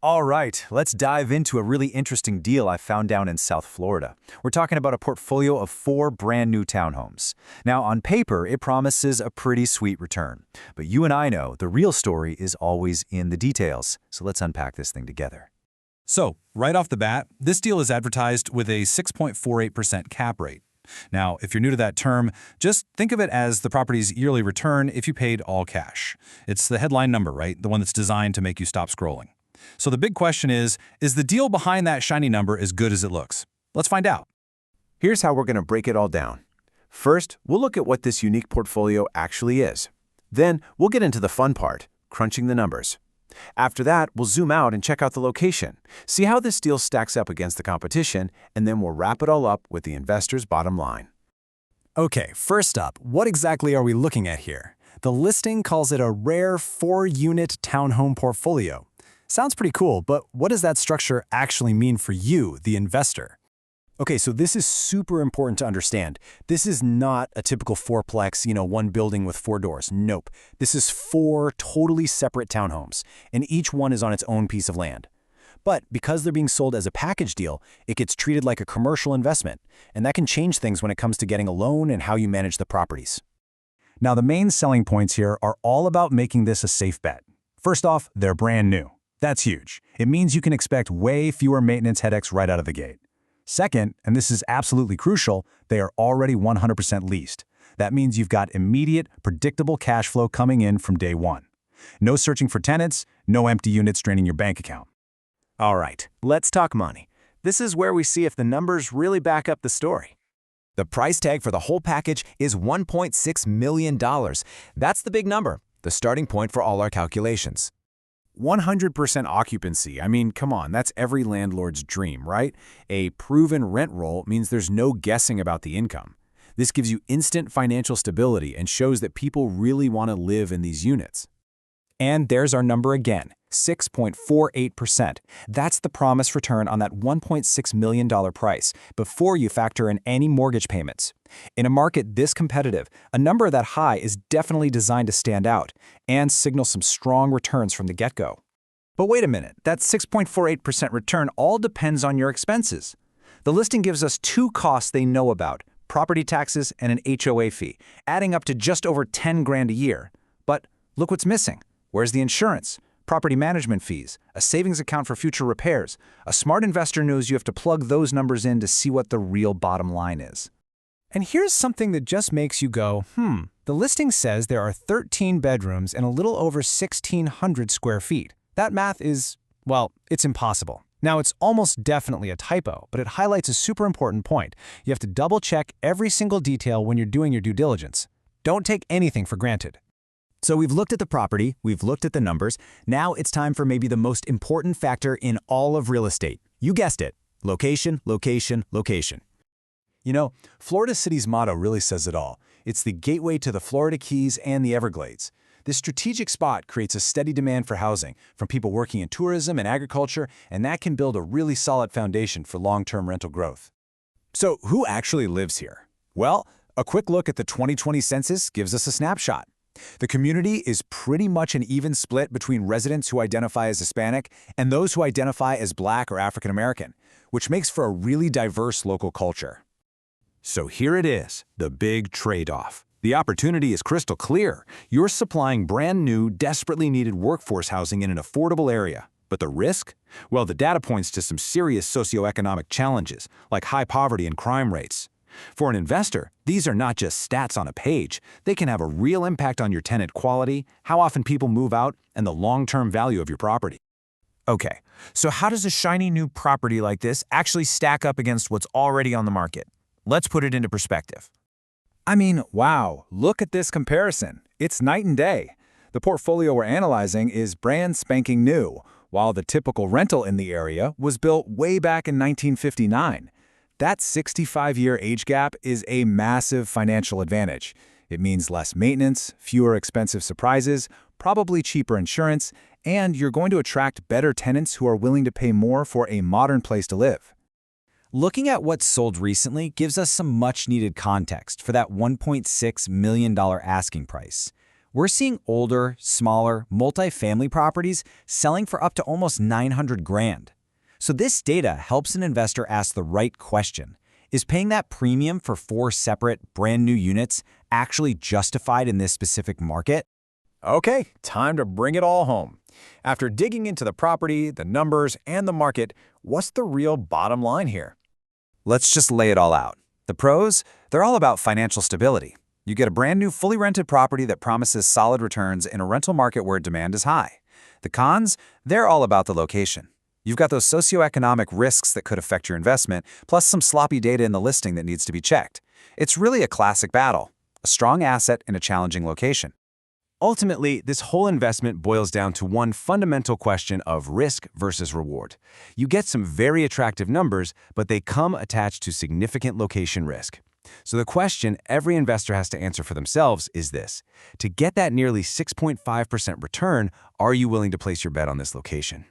All right, let's dive into a really interesting deal I found down in South Florida. We're talking about a portfolio of 4 brand new townhomes. Now, on paper, it promises a pretty sweet return. But you and I know the real story is always in the details. So let's unpack this thing together. So, right off the bat, this deal is advertised with a 6.48% cap rate. Now, if you're new to that term, just think of it as the property's yearly return if you paid all cash. It's the headline number, right? The one that's designed to make you stop scrolling. So the big question is the deal behind that shiny number as good as it looks? Let's find out. Here's how we're going to break it all down. First, we'll look at what this unique portfolio actually is. Then, we'll get into the fun part, crunching the numbers. After that, we'll zoom out and check out the location, see how this deal stacks up against the competition, and then we'll wrap it all up with the investor's bottom line. Okay, first up, what exactly are we looking at here? The listing calls it a rare 4-unit townhome portfolio. Sounds pretty cool, but what does that structure actually mean for you, the investor? Okay, so this is super important to understand. This is not a typical fourplex, one building with 4 doors. Nope. This is 4 totally separate townhomes, and each one is on its own piece of land. But because they're being sold as a package deal, it gets treated like a commercial investment, and that can change things when it comes to getting a loan and how you manage the properties. Now, the main selling points here are all about making this a safe bet. First off, they're brand new. That's huge. It means you can expect way fewer maintenance headaches right out of the gate. Second, and this is absolutely crucial, they are already 100% leased. That means you've got immediate, predictable cash flow coming in from day one. No searching for tenants, no empty units draining your bank account. All right, let's talk money. This is where we see if the numbers really back up the story. The price tag for the whole package is $1.6 million. That's the big number, the starting point for all our calculations. 100% occupancy. I mean, come on, that's every landlord's dream, right? A proven rent roll means there's no guessing about the income. This gives you instant financial stability and shows that people really want to live in these units. And there's our number again, 6.48%. That's the promised return on that $1.6 million price, before you factor in any mortgage payments. In a market this competitive, a number that high is definitely designed to stand out and signal some strong returns from the get-go. But wait a minute, that 6.48% return all depends on your expenses. The listing gives us 2 costs they know about, property taxes and an HOA fee, adding up to just over 10 grand a year. But look what's missing. Where's the insurance? Property management fees, a savings account for future repairs. A smart investor knows you have to plug those numbers in to see what the real bottom line is. And here's something that just makes you go, The listing says there are 13 bedrooms and a little over 1,600 square feet. That math is, well, it's impossible. Now, it's almost definitely a typo, but it highlights a super important point. You have to double-check every single detail when you're doing your due diligence. Don't take anything for granted. So we've looked at the property, we've looked at the numbers. Now it's time for maybe the most important factor in all of real estate. You guessed it. Location, location, location. Florida City's motto really says it all. It's the gateway to the Florida Keys and the Everglades. This strategic spot creates a steady demand for housing from people working in tourism and agriculture, and that can build a really solid foundation for long-term rental growth. So who actually lives here? Well, a quick look at the 2020 census gives us a snapshot. The community is pretty much an even split between residents who identify as Hispanic and those who identify as Black or African American, which makes for a really diverse local culture. So here it is, the big trade-off. The opportunity is crystal clear. You're supplying brand new, desperately needed workforce housing in an affordable area. But the risk? Well, the data points to some serious socioeconomic challenges, like high poverty and crime rates. For an investor, these are not just stats on a page. They can have a real impact on your tenant quality, how often people move out, and the long-term value of your property. Okay, so how does a shiny new property like this actually stack up against what's already on the market? Let's put it into perspective. I mean, wow, look at this comparison. It's night and day. The portfolio we're analyzing is brand spanking new, while the typical rental in the area was built way back in 1959. That 65-year age gap is a massive financial advantage. It means less maintenance, fewer expensive surprises, probably cheaper insurance, and you're going to attract better tenants who are willing to pay more for a modern place to live. Looking at what's sold recently gives us some much-needed context for that $1.6 million asking price. We're seeing older, smaller, multifamily properties selling for up to almost 900 grand. So this data helps an investor ask the right question. Is paying that premium for 4 separate, brand new units actually justified in this specific market? Okay, time to bring it all home. After digging into the property, the numbers, and the market, what's the real bottom line here? Let's just lay it all out. The pros, they're all about financial stability. You get a brand new fully rented property that promises solid returns in a rental market where demand is high. The cons, they're all about the location. You've got those socioeconomic risks that could affect your investment, plus some sloppy data in the listing that needs to be checked. It's really a classic battle, a strong asset in a challenging location. Ultimately, this whole investment boils down to one fundamental question of risk versus reward. You get some very attractive numbers, but they come attached to significant location risk. So the question every investor has to answer for themselves is this: to get that nearly 6.5% return, are you willing to place your bet on this location?